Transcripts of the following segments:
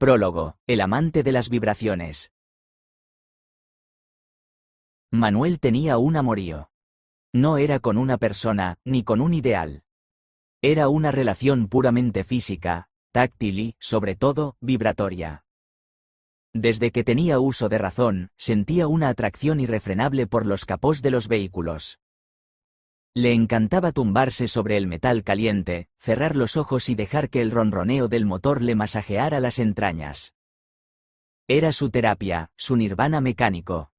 Prólogo, el amante de las vibraciones. Manuel tenía un amorío. No era con una persona, ni con un ideal. Era una relación puramente física, táctil y, sobre todo, vibratoria. Desde que tenía uso de razón, sentía una atracción irrefrenable por los capós de los vehículos. Le encantaba tumbarse sobre el metal caliente, cerrar los ojos y dejar que el ronroneo del motor le masajeara las entrañas. Era su terapia, su nirvana mecánico.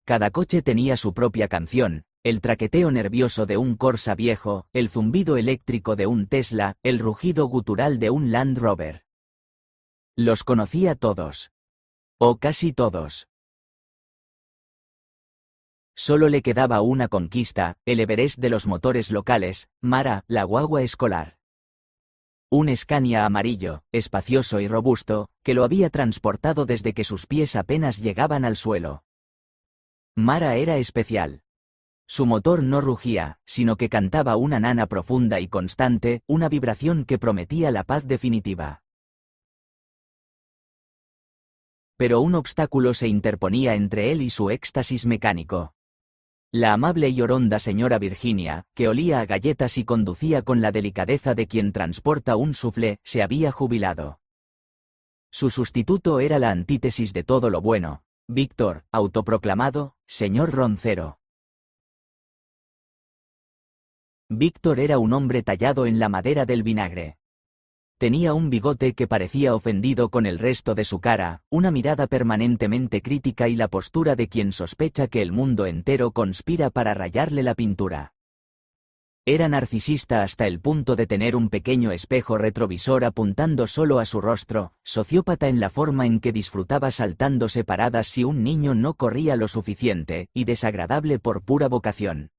Cada coche tenía su propia canción, el traqueteo nervioso de un Corsa viejo, el zumbido eléctrico de un Tesla, el rugido gutural de un Land Rover. Los conocía todos. O casi todos. Solo le quedaba una conquista, el Everest de los motores locales, Mara, la guagua escolar. Un Scania amarillo, espacioso y robusto, que lo había transportado desde que sus pies apenas llegaban al suelo. Mara era especial. Su motor no rugía, sino que cantaba una nana profunda y constante, una vibración que prometía la paz definitiva. Pero un obstáculo se interponía entre él y su éxtasis mecánico. La amable y oronda señora Virginia, que olía a galletas y conducía con la delicadeza de quien transporta un soufflé, se había jubilado. Su sustituto era la antítesis de todo lo bueno, Víctor, autoproclamado, señor Roncero. Víctor era un hombre tallado en la madera del vinagre. Tenía un bigote que parecía ofendido con el resto de su cara, una mirada permanentemente crítica y la postura de quien sospecha que el mundo entero conspira para rayarle la pintura. Era narcisista hasta el punto de tener un pequeño espejo retrovisor apuntando solo a su rostro, sociópata en la forma en que disfrutaba saltándose paradas si un niño no corría lo suficiente, y desagradable por pura vocación.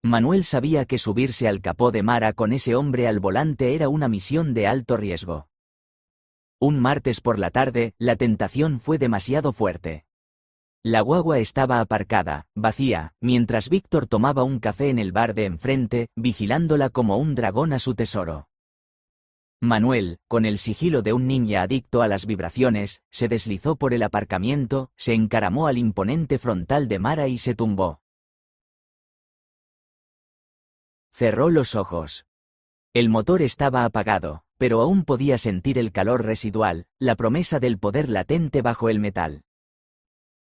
Manuel sabía que subirse al capó de Mara con ese hombre al volante era una misión de alto riesgo. Un martes por la tarde, la tentación fue demasiado fuerte. La guagua estaba aparcada, vacía, mientras Víctor tomaba un café en el bar de enfrente, vigilándola como un dragón a su tesoro. Manuel, con el sigilo de un ninja adicto a las vibraciones, se deslizó por el aparcamiento, se encaramó al imponente frontal de Mara y se tumbó. Cerró los ojos. El motor estaba apagado, pero aún podía sentir el calor residual, la promesa del poder latente bajo el metal.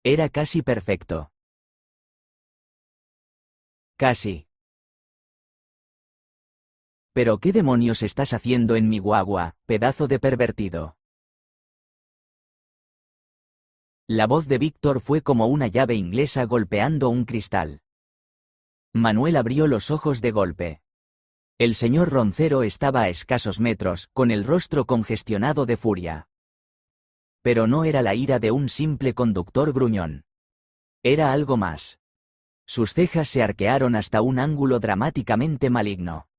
Era casi perfecto. Casi. ¿Pero qué demonios estás haciendo en mi guagua, pedazo de pervertido? La voz de Víctor fue como una llave inglesa golpeando un cristal. Manuel abrió los ojos de golpe. El señor Roncero estaba a escasos metros, con el rostro congestionado de furia. Pero no era la ira de un simple conductor gruñón. Era algo más. Sus cejas se arquearon hasta un ángulo dramáticamente maligno.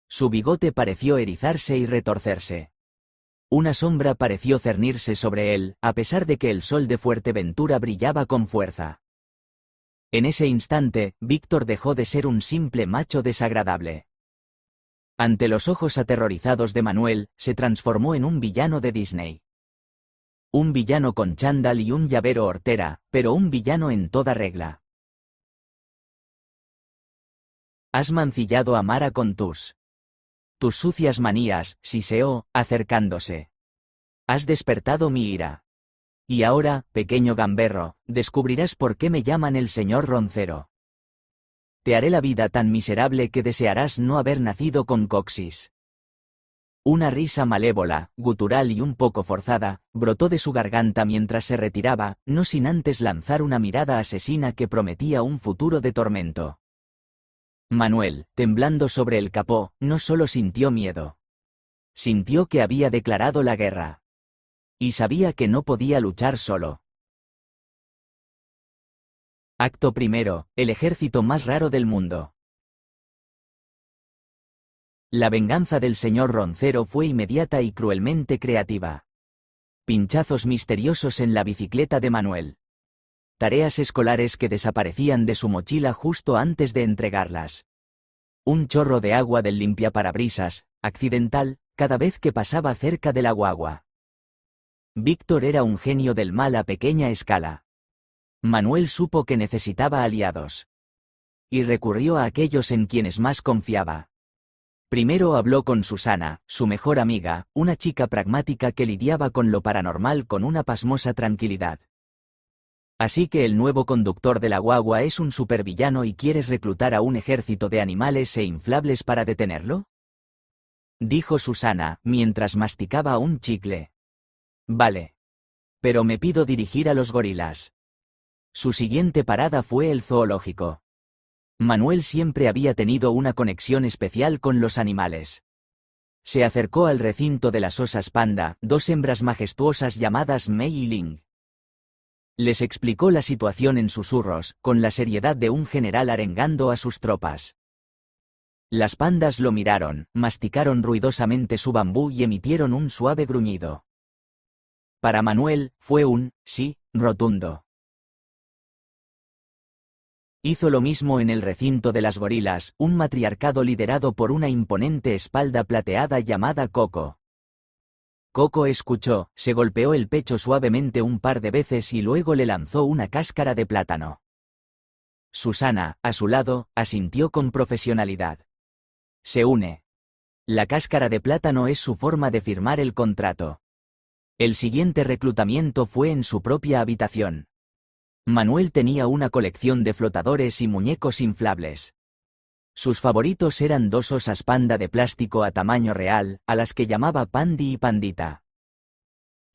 Su bigote pareció erizarse y retorcerse. Una sombra pareció cernirse sobre él, a pesar de que el sol de Fuerteventura brillaba con fuerza. En ese instante, Víctor dejó de ser un simple macho desagradable. Ante los ojos aterrorizados de Manuel, se transformó en un villano de Disney. Un villano con chándal y un llavero hortera, pero un villano en toda regla. Has mancillado a Mara con tus sucias manías, siseó, acercándose. Has despertado mi ira. Y ahora, pequeño gamberro, descubrirás por qué me llaman el señor Roncero. Te haré la vida tan miserable que desearás no haber nacido con coxis. Una risa malévola, gutural y un poco forzada, brotó de su garganta mientras se retiraba, no sin antes lanzar una mirada asesina que prometía un futuro de tormento. Manuel, temblando sobre el capó, no solo sintió miedo. Sintió que había declarado la guerra. Y sabía que no podía luchar solo. Acto primero, el ejército más raro del mundo. La venganza del señor Roncero fue inmediata y cruelmente creativa. Pinchazos misteriosos en la bicicleta de Manuel. Tareas escolares que desaparecían de su mochila justo antes de entregarlas. Un chorro de agua del limpiaparabrisas, accidental, cada vez que pasaba cerca de la guagua. Víctor era un genio del mal a pequeña escala. Manuel supo que necesitaba aliados. Y recurrió a aquellos en quienes más confiaba. Primero habló con Susana, su mejor amiga, una chica pragmática que lidiaba con lo paranormal con una pasmosa tranquilidad. Así que el nuevo conductor de la guagua es un supervillano y quieres reclutar a un ejército de animales e inflables para detenerlo, dijo Susana, mientras masticaba un chicle. Vale. Pero me pido dirigir a los gorilas. Su siguiente parada fue el zoológico. Manuel siempre había tenido una conexión especial con los animales. Se acercó al recinto de las osas panda, dos hembras majestuosas llamadas Mei y Ling. Les explicó la situación en susurros, con la seriedad de un general arengando a sus tropas. Las pandas lo miraron, masticaron ruidosamente su bambú y emitieron un suave gruñido. Para Manuel, fue un sí rotundo. Hizo lo mismo en el recinto de las gorilas, un matriarcado liderado por una imponente espalda plateada llamada Coco. Coco escuchó, se golpeó el pecho suavemente un par de veces y luego le lanzó una cáscara de plátano. Susana, a su lado, asintió con profesionalidad. Se une. La cáscara de plátano es su forma de firmar el contrato. El siguiente reclutamiento fue en su propia habitación. Manuel tenía una colección de flotadores y muñecos inflables. Sus favoritos eran dos osas panda de plástico a tamaño real, a las que llamaba Pandi y Pandita.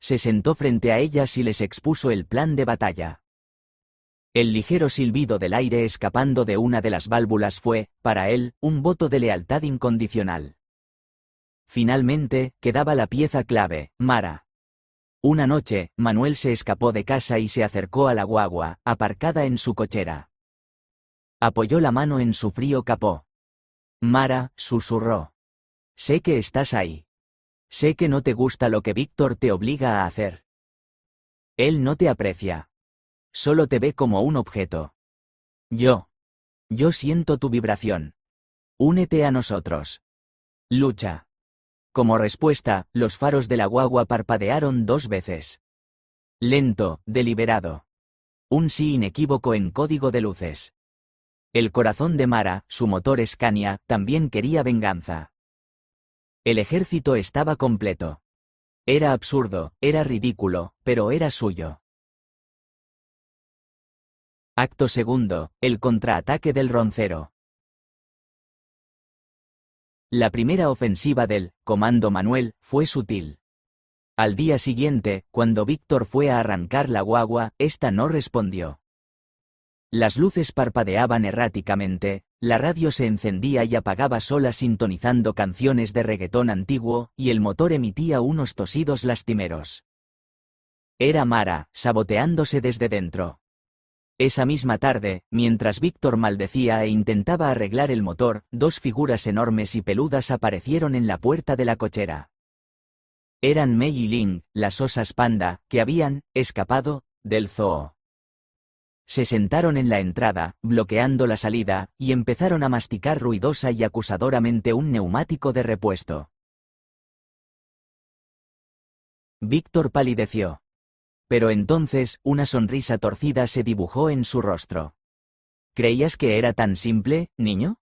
Se sentó frente a ellas y les expuso el plan de batalla. El ligero silbido del aire escapando de una de las válvulas fue, para él, un voto de lealtad incondicional. Finalmente, quedaba la pieza clave, Mara. Una noche, Manuel se escapó de casa y se acercó a la guagua, aparcada en su cochera. Apoyó la mano en su frío capó. Mara, susurró. Sé que estás ahí. Sé que no te gusta lo que Víctor te obliga a hacer. Él no te aprecia. Solo te ve como un objeto. Yo siento tu vibración. Únete a nosotros. Lucha. Como respuesta, los faros de la guagua parpadearon 2 veces. Lento, deliberado. Un sí inequívoco en código de luces. El corazón de Mara, su motor Scania, también quería venganza. El ejército estaba completo. Era absurdo, era ridículo, pero era suyo. Acto segundo, el contraataque del roncero. La primera ofensiva del Comando Manuel fue sutil. Al día siguiente, cuando Víctor fue a arrancar la guagua, esta no respondió. Las luces parpadeaban erráticamente, la radio se encendía y apagaba sola sintonizando canciones de reggaetón antiguo, y el motor emitía unos tosidos lastimeros. Era Mara, saboteándose desde dentro. Esa misma tarde, mientras Víctor maldecía e intentaba arreglar el motor, 2 figuras enormes y peludas aparecieron en la puerta de la cochera. Eran Mei y Ling, las osas panda, que habían escapado del zoo. Se sentaron en la entrada, bloqueando la salida, y empezaron a masticar ruidosa y acusadoramente un neumático de repuesto. Víctor palideció. Pero entonces, una sonrisa torcida se dibujó en su rostro. ¿Creías que era tan simple, niño?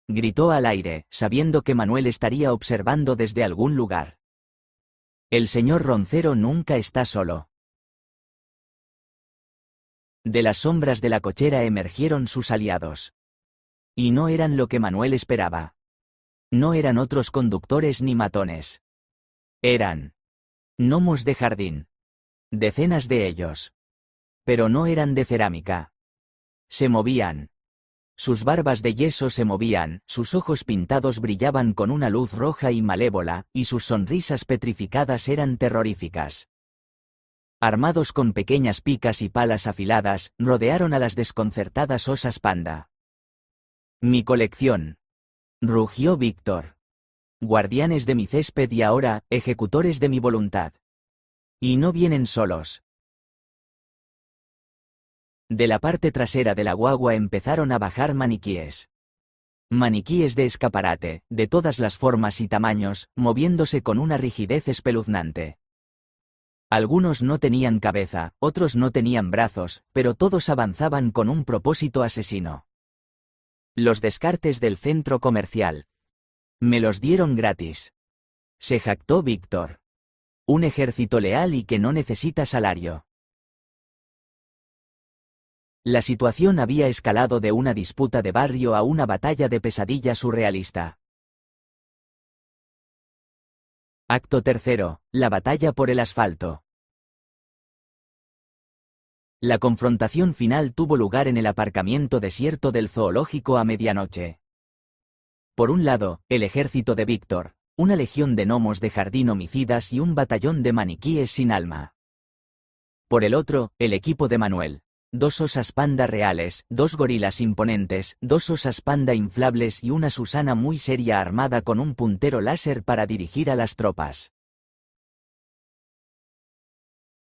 Gritó al aire, sabiendo que Manuel estaría observando desde algún lugar. El señor Roncero nunca está solo. De las sombras de la cochera emergieron sus aliados. Y no eran lo que Manuel esperaba. No eran otros conductores ni matones. Eran gnomos de jardín. Decenas de ellos. Pero no eran de cerámica. Se movían. Sus barbas de yeso se movían, sus ojos pintados brillaban con una luz roja y malévola, y sus sonrisas petrificadas eran terroríficas. Armados con pequeñas picas y palas afiladas, rodearon a las desconcertadas osas panda. Mi colección. Rugió Víctor. Guardianes de mi césped y ahora, ejecutores de mi voluntad. Y no vienen solos. De la parte trasera de la guagua empezaron a bajar maniquíes. Maniquíes de escaparate, de todas las formas y tamaños, moviéndose con una rigidez espeluznante. Algunos no tenían cabeza, otros no tenían brazos, pero todos avanzaban con un propósito asesino. Los descartes del centro comercial. Me los dieron gratis. Se jactó Víctor. Un ejército leal y que no necesita salario. La situación había escalado de una disputa de barrio a una batalla de pesadilla surrealista. Acto tercero, la batalla por el asfalto. La confrontación final tuvo lugar en el aparcamiento desierto del zoológico a medianoche. Por un lado, el ejército de Víctor, una legión de gnomos de jardín homicidas y un batallón de maniquíes sin alma. Por el otro, el equipo de Manuel. 2 osas panda reales, 2 gorilas imponentes, 2 osas panda inflables y una Susana muy seria armada con un puntero láser para dirigir a las tropas.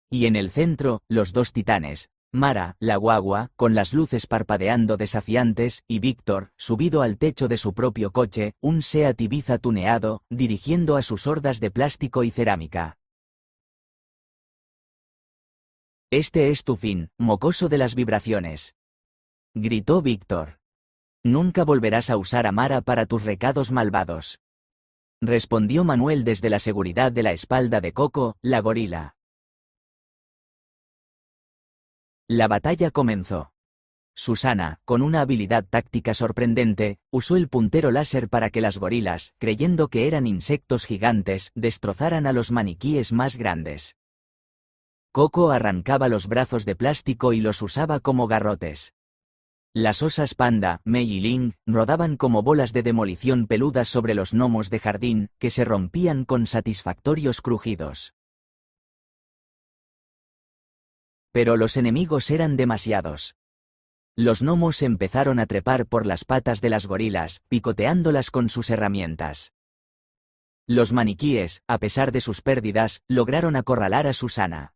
Y en el centro, los 2 titanes, Mara, la guagua, con las luces parpadeando desafiantes, y Víctor, subido al techo de su propio coche, un Seat Ibiza tuneado, dirigiendo a sus hordas de plástico y cerámica. Este es tu fin, mocoso de las vibraciones. Gritó Víctor. Nunca volverás a usar a Mara para tus recados malvados. Respondió Manuel desde la seguridad de la espalda de Coco, la gorila. La batalla comenzó. Susana, con una habilidad táctica sorprendente, usó el puntero láser para que las gorilas, creyendo que eran insectos gigantes, destrozaran a los maniquíes más grandes. Coco arrancaba los brazos de plástico y los usaba como garrotes. Las osas panda, Mei y Ling, rodaban como bolas de demolición peludas sobre los gnomos de jardín, que se rompían con satisfactorios crujidos. Pero los enemigos eran demasiados. Los gnomos empezaron a trepar por las patas de las gorilas, picoteándolas con sus herramientas. Los maniquíes, a pesar de sus pérdidas, lograron acorralar a Susana.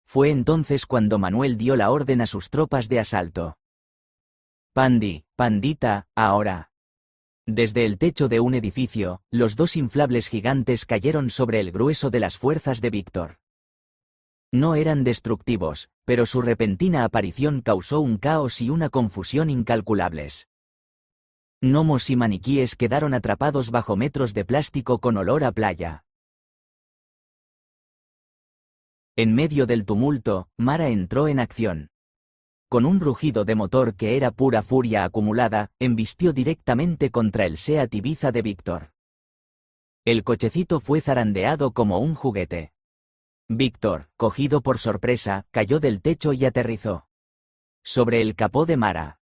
Fue entonces cuando Manuel dio la orden a sus tropas de asalto. Pandi, pandita, ahora. Desde el techo de un edificio, los 2 inflables gigantes cayeron sobre el grueso de las fuerzas de Víctor. No eran destructivos, pero su repentina aparición causó un caos y una confusión incalculables. Gnomos y maniquíes quedaron atrapados bajo metros de plástico con olor a playa. En medio del tumulto, Mara entró en acción. Con un rugido de motor que era pura furia acumulada, embistió directamente contra el Seat Ibiza de Víctor. El cochecito fue zarandeado como un juguete. Víctor, cogido por sorpresa, cayó del techo y aterrizó sobre el capó de Mara.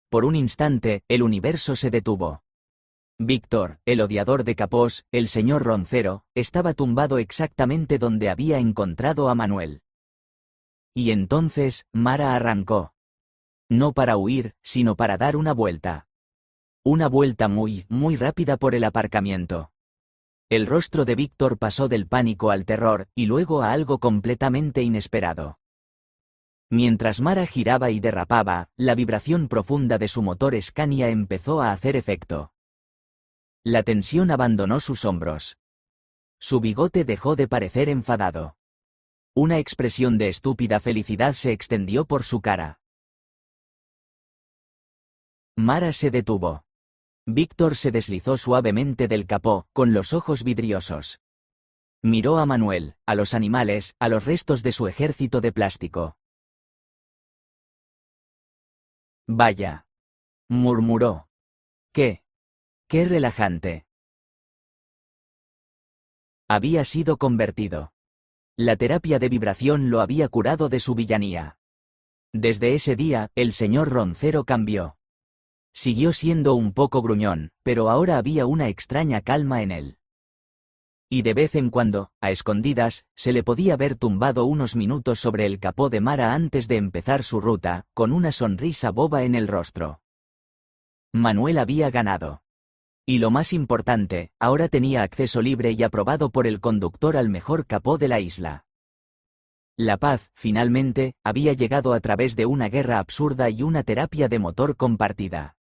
Por un instante, el universo se detuvo. Víctor, el odiador de capós, el señor Roncero, estaba tumbado exactamente donde había encontrado a Manuel. Y entonces, Mara arrancó. No para huir, sino para dar una vuelta. Una vuelta muy, muy rápida por el aparcamiento. El rostro de Víctor pasó del pánico al terror, y luego a algo completamente inesperado. Mientras Mara giraba y derrapaba, la vibración profunda de su motor Scania empezó a hacer efecto. La tensión abandonó sus hombros. Su bigote dejó de parecer enfadado. Una expresión de estúpida felicidad se extendió por su cara. Mara se detuvo. Víctor se deslizó suavemente del capó, con los ojos vidriosos. Miró a Manuel, a los animales, a los restos de su ejército de plástico. Vaya. Murmuró. ¿Qué? ¡Qué relajante! Había sido convertido. La terapia de vibración lo había curado de su villanía. Desde ese día, el señor Roncero cambió. Siguió siendo un poco gruñón, pero ahora había una extraña calma en él. Y de vez en cuando, a escondidas, se le podía ver tumbado unos minutos sobre el capó de Mara antes de empezar su ruta, con una sonrisa boba en el rostro. Manuel había ganado. Y lo más importante, ahora tenía acceso libre y aprobado por el conductor al mejor capó de la isla. La paz, finalmente, había llegado a través de una guerra absurda y una terapia de motor compartida.